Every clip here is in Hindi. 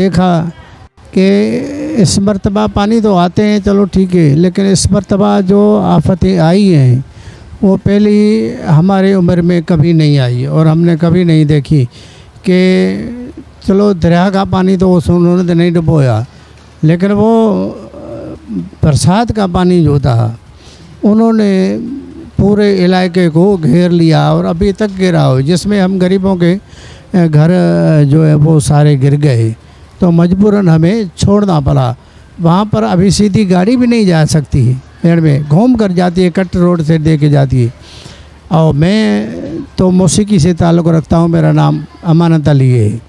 देखा कि इस मरतबा पानी तो आते हैं, चलो ठीक है, लेकिन इस मरतबा जो आफतें आई हैं वो पहली हमारी उम्र में कभी नहीं आई और हमने कभी नहीं देखी। कि चलो दरिया का पानी तो उन्होंने नहीं डुबोया, लेकिन वो बरसात का पानी जो था उन्होंने पूरे इलाके को घेर लिया और अभी तक गिरा हो, जिसमें हम गरीबों के घर जो है वो सारे गिर गए। तो मजबूरन हमें छोड़ना पड़ा। वहाँ पर अभी सीधी गाड़ी भी नहीं जा सकती, पेड़ में घूम कर जाती है, कट रोड से दे के जाती है। और मैं तो मौसीकी से ताल्लुक़ रखता हूँ, मेरा नाम अमानत अली है,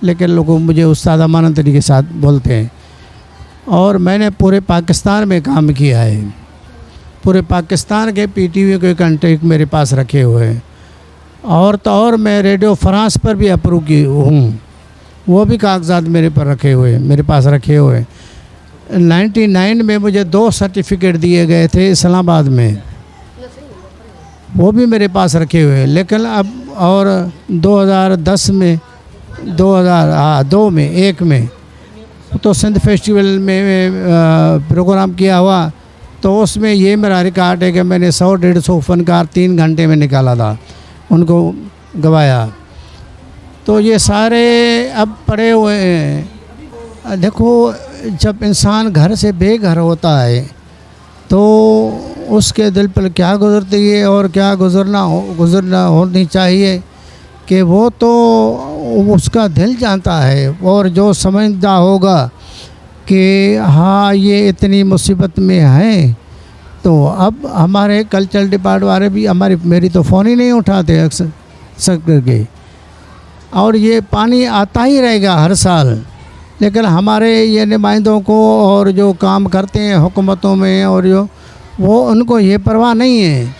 लेकिन लोग मुझे उस्ताद अमानत अली के साथ बोलते हैं। और मैंने पूरे पाकिस्तान में काम किया है, पूरे पाकिस्तान के PTV के कंटेक्ट मेरे पास रखे हुए हैं। और तो और मैं रेडियो फ्रांस पर भी अप्रूव की हूँ, वो भी कागजात मेरे पर रखे हुए, मेरे पास रखे हुए। 99 में मुझे 2 सर्टिफिकेट दिए गए थे इस्लामाबाद में, वो भी मेरे पास रखे हुए। लेकिन अब और 2010 में 2002 में 1 में तो सिंध फेस्टिवल में प्रोग्राम किया हुआ, तो उसमें ये मेरा रिकॉर्ड है कि मैंने 100-150 फनकार 3 घंटे में निकाला था, उनको गवाया। तो ये सारे अब पड़े हुए हैं। देखो, जब इंसान घर से बेघर होता है तो उसके दिल पर क्या गुजरती है और क्या गुजरना होनी चाहिए कि वो तो उसका दिल जानता है। और जो समझता होगा कि हाँ ये इतनी मुसीबत में हैं, तो अब हमारे कल्चरल डिपार्टमेंट वाले भी मेरी तो फ़ोन ही नहीं उठाते अक्सर करके। और ये पानी आता ही रहेगा हर साल, लेकिन हमारे ये नुमाइंदों को और जो काम करते हैं हुकूमतों में और जो वो उनको ये परवाह नहीं है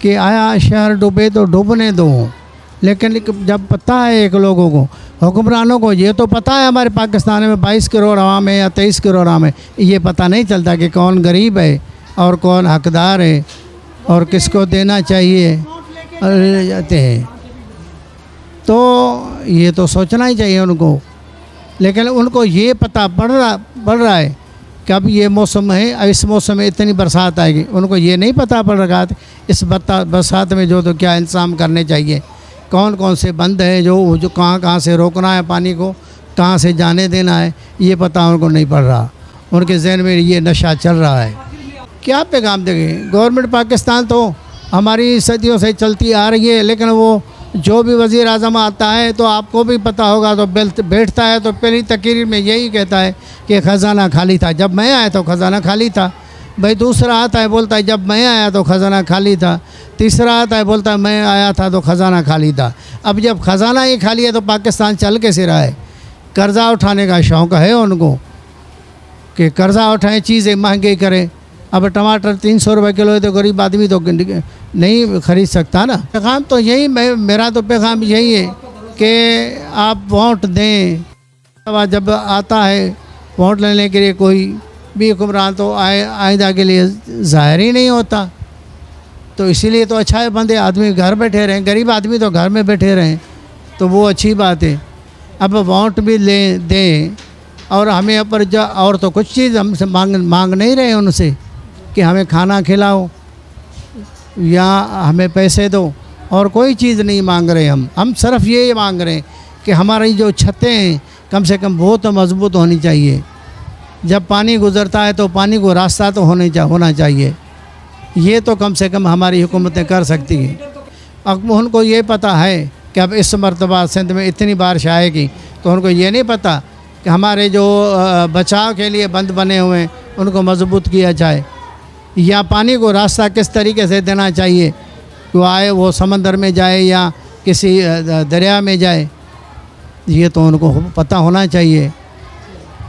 कि आया शहर डूबे तो डूबने दो। लेकिन जब पता है एक लोगों को, हुक्मरानों को ये तो पता है हमारे पाकिस्तान में 22 करोड़ आवाम है या 23 करोड़ आवाम है, ये पता नहीं चलता कि कौन गरीब है और कौन हकदार है और किसको देना चाहिए जाते हैं। तो ये तो सोचना ही चाहिए उनको। लेकिन उनको ये पता पड़ रहा है कि अब ये मौसम है, इस मौसम में इतनी बरसात आएगी, उनको ये नहीं पता पड़ रहा था इस बरसात में जो तो क्या इंतज़ाम करने चाहिए, कौन कौन से बंद है, जो कहाँ से रोकना है, पानी को कहाँ से जाने देना है, ये पता उनको नहीं पड़ रहा। उनके जहन में ये नशा चल रहा है। क्या पैगाम देंगे? गवर्नमेंट पाकिस्तान तो हमारी सदियों से चलती आ रही है, लेकिन वो जो भी वज़ीर आज़म आता है तो आपको भी पता होगा, तो बैठता है तो पहली तकरीर में यही कहता है कि ख़जाना खाली था। जब मैं आया तो ख़जाना खाली था। भाई दूसरा आता है बोलता है जब मैं आया तो ख़जाना खाली था। तीसरा आता है बोलता है मैं आया था तो ख़जाना खाली था। अब जब ख़जाना ही खाली है तो पाकिस्तान चल कैसे रहा है? कर्ज़ा उठाने का शौक़ है उनको कि कर्ज़ा उठाएं, चीज़ें महंगी करें। अब टमाटर 300 रुपये किलो है तो गरीब आदमी तो नहीं ख़रीद सकता ना। पैगाम तो यही, मेरा तो पैगाम यही है कि आप वोट दें। जब आता है वोट लेने के लिए कोई भी हुक्मरान तो आइंदा के लिए ज़ाहिर ही नहीं होता। तो इसीलिए तो अच्छा है बंदे आदमी घर बैठे रहें, गरीब आदमी तो घर में बैठे रहें, तो वो अच्छी बात है। अब वोट भी दें और हमें पर और तो कुछ चीज़ हमसे मांग नहीं रहे उनसे कि हमें खाना खिलाओ या हमें पैसे दो, और कोई चीज़ नहीं मांग रहे। हम सिर्फ ये मांग रहे हैं कि हमारी जो छतें हैं कम से कम वो तो मजबूत होनी चाहिए। जब पानी गुज़रता है तो पानी को रास्ता तो होना चाहिए। ये तो कम से कम हमारी हुकूमतें कर सकती हैं। अब उनको ये पता है कि अब इस मरतबा सिंध में इतनी बारिश आएगी, तो उनको ये नहीं पता कि हमारे जो बचाव के लिए बंद बने हुए हैं उनको मजबूत किया जाए, या पानी को रास्ता किस तरीके से देना चाहिए कि वो आए, वो समंदर में जाए या किसी दरिया में जाए, ये तो उनको पता होना चाहिए।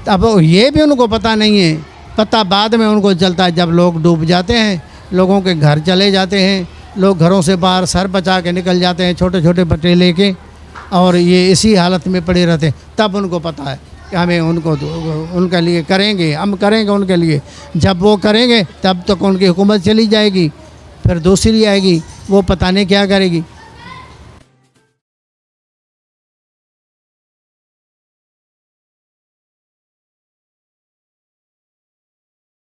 अब ये भी उनको पता नहीं है। पता बाद में उनको चलता है जब लोग डूब जाते हैं, लोगों के घर चले जाते हैं, लोग घरों से बाहर सर बचा के निकल जाते हैं छोटे छोटे बच्चे लेके, और ये इसी हालत में पड़े रहते हैं। तब उनको पता है कि हमें उनके लिए करेंगे, हम करेंगे उनके लिए। जब वो करेंगे तब तक उनकी हुकूमत चली जाएगी, फिर दूसरी आएगी, वो पता नहीं क्या करेगी।